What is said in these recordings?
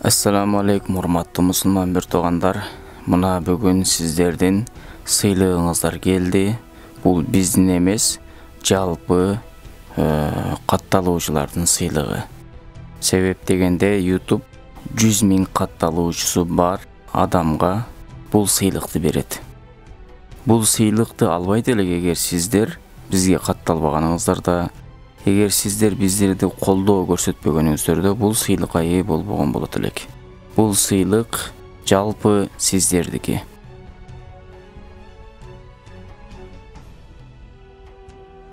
Assalamu alaikum урматтуу мусулман бир туугандар. Мына бүгүн сиздердин сыйлыгыңыздар келди. Бул биздин эмес, жалпы катталуучулардын сыйлыгы. Себеп дегенде YouTube 100 000 катталуучусу бар адамга бул сыйлыкты берет. Бул сыйлыкты албайт элек эгер сиздер бизге катталбаганыңыздарда, эгер сиздер биздерди колдоо көрсөтпөгөнүңүздөрдө бул сыйлыкка ээ болбогон болот элек. Бул сыйлык жалпы сиздердики.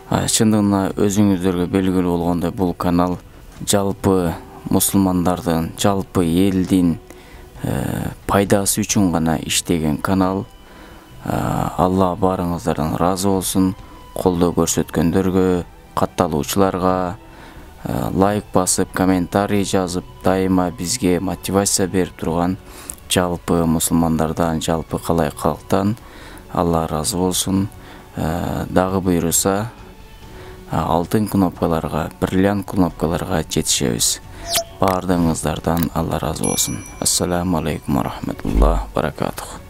Чындыгында өзүңүздөргө белгилүү болгондой бул канал жалпы мусулмандардын, жалпы элдин пайдасы үчүн гана иштеген канал. Алла барыңыздардан разы болсун. Колдоо көрсөткөндөргө, катталуучуларга лайк басып, комментарий жазып, дайыма бизге мотивация берип турган жалпы мусулмандардан, жалпы калай калктан Алла разы болсун. Дагы буйруса алтын кнопкаларга, бриллиант кнопкаларга жетишебиз. Бардыгыңыздардан Алла разы болсун. Ассаламу алейкум ва рахматуллахи ва баракатух.